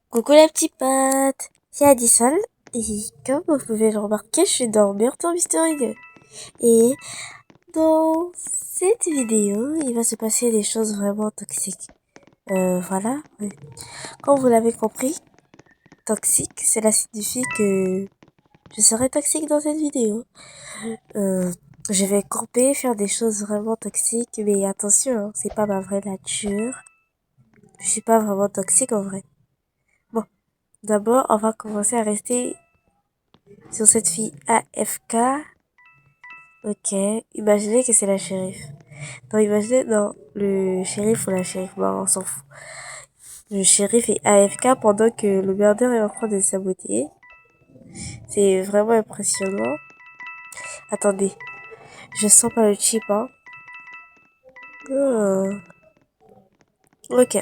Coucou la petite patte, c'est Addison et comme vous pouvez le remarquer, je suis dans Meurtre Mystérieux. Et dans cette vidéo, il va se passer des choses vraiment toxiques. Voilà. Oui. Comme vous l'avez compris, toxique, cela signifie que je serai toxique dans cette vidéo. Euh, je vais camper, faire des choses vraiment toxiques, mais attention, hein, c'est pas ma vraie nature. Je suis pas vraiment toxique en vrai. Bon, d'abord, on va commencer à rester sur cette fille AFK. Ok, imaginez que c'est la shérif. Non, imaginez, non, le shérif ou la shérif, bon, on s'en fout. Le shérif est AFK pendant que le murder est en train de saboter. C'est vraiment impressionnant. Attendez, je sens pas le chip, hein. Hmm. Ok.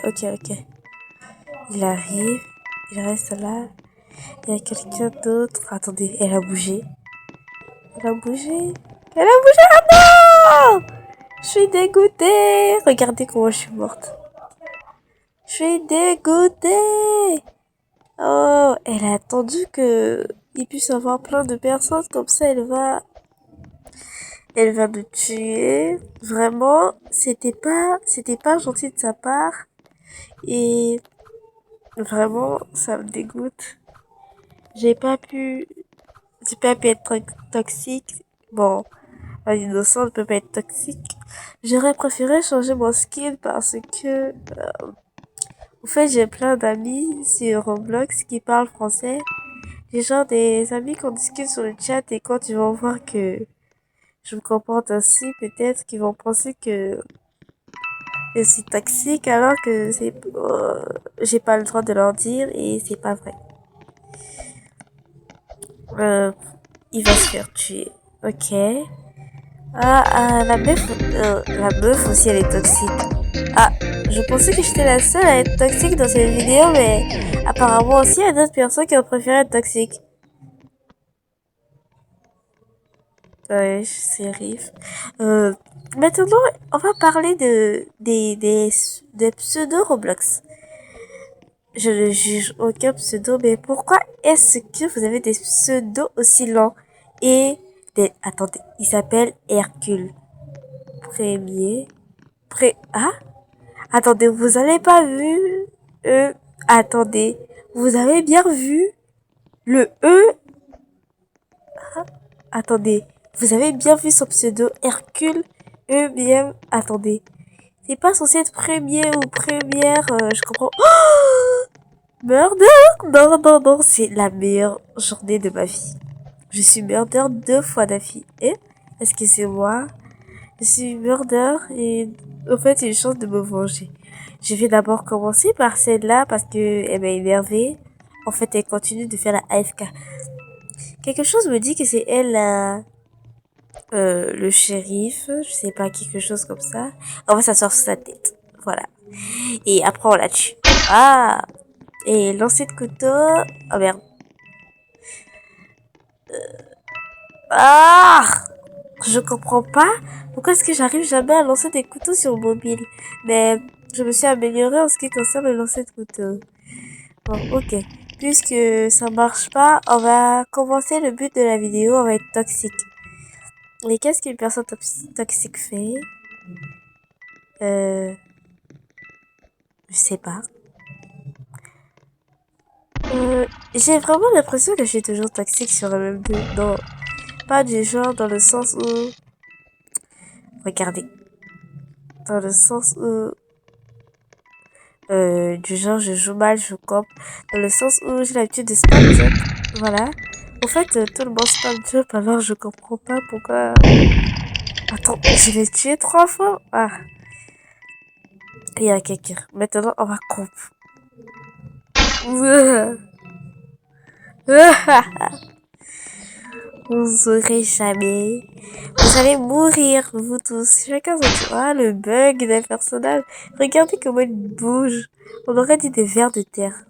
Il arrive, il reste là. Il y a quelqu'un d'autre. Attendez, elle a bougé. Elle a bougé. Elle a bougé. Ah non! Je suis dégoûtée. Regardez comment je suis morte. Je suis dégoûtée. Oh, elle a attendu que il puisse avoir plein de personnes comme ça. Elle va me tuer. Vraiment, c'était pas gentil de sa part. Et vraiment, ça me dégoûte. J'ai pas pu, j'ai pas pu être toxique. Bon, un innocent ne peut pas être toxique. J'aurais préféré changer mon skin parce que en fait, j'ai plein d'amis sur Roblox qui parlent français. J'ai genre des amis qu'on discute sur le chat et quand ils vont voir que je me comporte ainsi, peut-être qu'ils vont penser que je suis toxique alors que j'ai pas le droit de leur dire et c'est pas vrai. Euh, il va se faire tuer. Ok. La meuf aussi elle est toxique. Ah, je pensais que j'étais la seule à être toxique dans cette vidéo, mais apparemment aussi il y a d'autres personnes qui ont préféré être toxiques. Ouais, c'est Riff. Euh, Maintenant, on va parler des pseudo Roblox. Je ne juge aucun pseudo, mais pourquoi est-ce que vous avez des pseudos aussi lents et attendez, il s'appelle Hercule. Premier. Ah? Attendez, vous avez pas vu? Attendez. Vous avez bien vu le E? Attendez. Vous avez bien vu son pseudo Hercule? Bien. Attendez. C'est pas censé être premier ou première, je comprends. Murder? Non, c'est la meilleure journée de ma vie. Je suis murder 2 fois d'affilée. Est-ce que c'est moi? Je suis murder et en fait, j'ai une chance de me venger. Je vais d'abord commencer par celle-là parce que elle m'a énervée. En fait, elle continue de faire la AFK. Quelque chose me dit que c'est elle le shérif. Je sais pas, quelque chose comme ça. On va s'asseoir sur sa tête. Voilà. Et après, on la tue. Ah! Et lancer de couteau. Oh merde. Ah! Je comprends pas. Pourquoi est-ce que j'arrive jamais à lancer des couteaux sur mobile? Mais je me suis améliorée en ce qui concerne le lancer de couteau. Bon, ok. Puisque ça marche pas, on va commencer le but de la vidéo. On va être toxique. Et qu'est-ce qu'une personne toxique fait? Euh, je sais pas. J'ai vraiment l'impression que je suis toujours toxique sur le même but. Non, pas du genre dans le sens où... Regardez. Dans le sens où... du genre je joue mal, je campe. Dans le sens où j'ai l'habitude de spam jump. Voilà. En fait, tout le monde spam jump, alors je comprends pas pourquoi... Attends, je l'ai tué 3 fois? Ah, il y a quelqu'un. Maintenant, on va camp. Vous saurez jamais. Vous allez mourir, vous tous. Chacun son tour. Ah, le bug d'un personnage. Regardez comment il bouge. On aurait dit des vers de terre.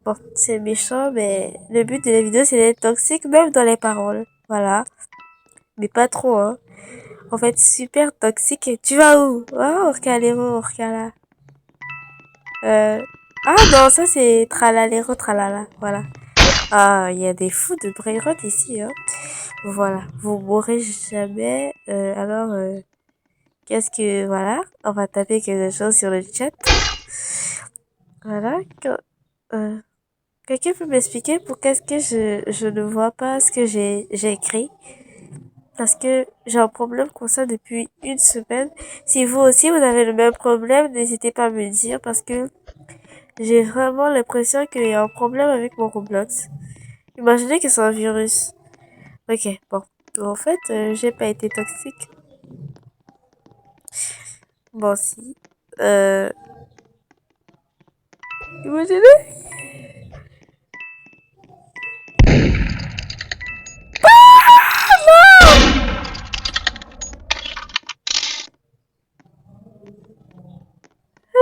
Bon, c'est méchant, mais le but de la vidéo, c'est d'être toxique, même dans les paroles. Voilà. Mais pas trop, hein. En fait, super toxique. Tu vas où? Oh, Orcalero, Orcala. Ah non, ça c'est tralalero tralala. Voilà. Ah, il y a des fous de Brainrot ici, hein. Voilà. Vous mourrez jamais. Qu'est-ce que... Voilà. On va taper quelque chose sur le chat. Voilà. Euh, Quelqu'un peut m'expliquer pourquoi est-ce que je ne vois pas ce que j'ai écrit? Parce que j'ai un problème comme ça depuis une semaine. Si vous aussi vous avez le même problème, n'hésitez pas à me le dire parce que j'ai vraiment l'impression qu'il y a un problème avec mon Roblox. Imaginez que c'est un virus. Ok, bon. En fait, j'ai pas été toxique. Bon, si. Euh, imaginez.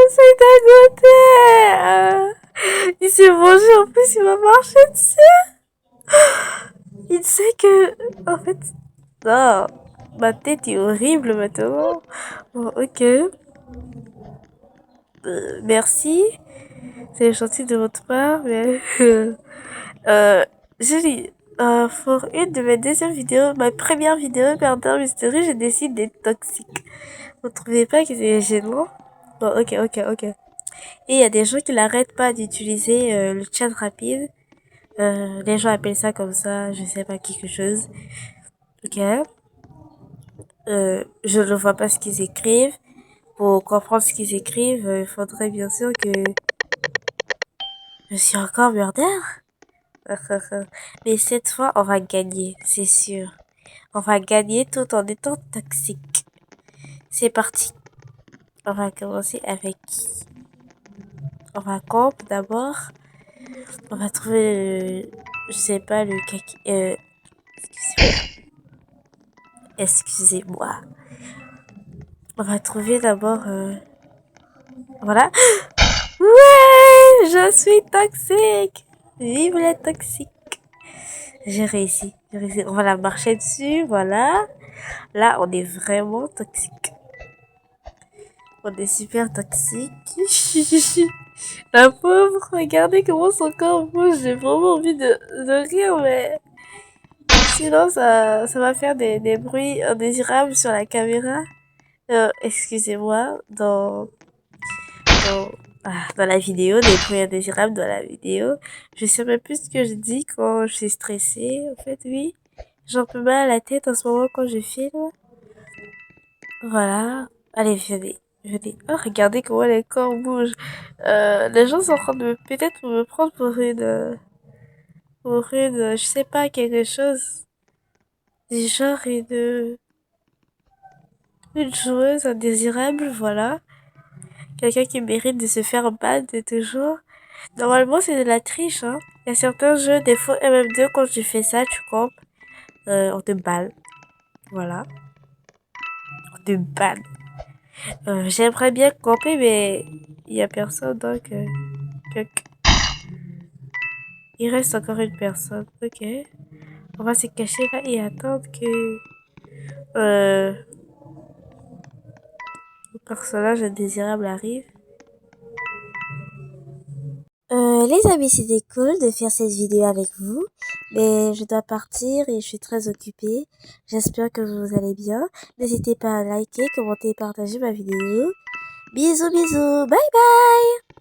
Essaye d'agouter. Il s'est vengé, en plus, il m'a marché dessus. Il sait que... En fait... Non. Ma tête est horrible maintenant. Bon, ok. Merci. C'est gentil de votre part, mais... Julie, pour une de mes deuxièmes vidéos, ma première vidéo Murder Mystery, je décide d'être toxique. Vous trouvez pas que c'est gênant? Bon, ok. Et il y a des gens qui n'arrêtent pas d'utiliser le chat rapide. Les gens appellent ça comme ça, je sais pas, quelque chose. Ok. Je ne vois pas ce qu'ils écrivent. Pour comprendre ce qu'ils écrivent, il faudrait bien sûr que je suis encore murder. Mais cette fois, on va gagner, c'est sûr. On va gagner tout en étant toxique. C'est parti. On va commencer avec qui? On va comp d'abord. On va trouver je sais pas, le kaki... excusez-moi. On va trouver d'abord... voilà. Ouais, je suis toxique. Vive les toxiques. J'ai réussi. On va la marcher dessus, voilà. Là, on est vraiment toxique. On est super toxique. La pauvre, regardez comment son corps bouge. J'ai vraiment envie de rire, mais sinon ça va faire des bruits indésirables sur la caméra. Excusez-moi, dans, dans la vidéo, des bruits indésirables dans la vidéo. Je sais même plus ce que je dis quand je suis stressée. En fait, oui. J'ai un peu mal à la tête en ce moment quand je filme. Voilà. Allez, venez. Oh, regardez comment les corps bougent. Les gens sont en train de peut-être me prendre pour une, je sais pas, quelque chose. Du genre une joueuse indésirable, voilà. Quelqu'un qui mérite de se faire ban de toujours. Normalement, c'est de la triche, hein. Il y a certains jeux, des fois MM2, quand tu fais ça, tu campes, on te banne. Voilà. On te banne. J'aimerais bien camper, mais il y a personne, donc... il reste encore une personne. Ok. On va se cacher là et attendre que... le personnage indésirable arrive. Les amis, c'était cool de faire cette vidéo avec vous, mais je dois partir et je suis très occupée. J'espère que vous allez bien. N'hésitez pas à liker, commenter et partager ma vidéo. Bisous, bye bye!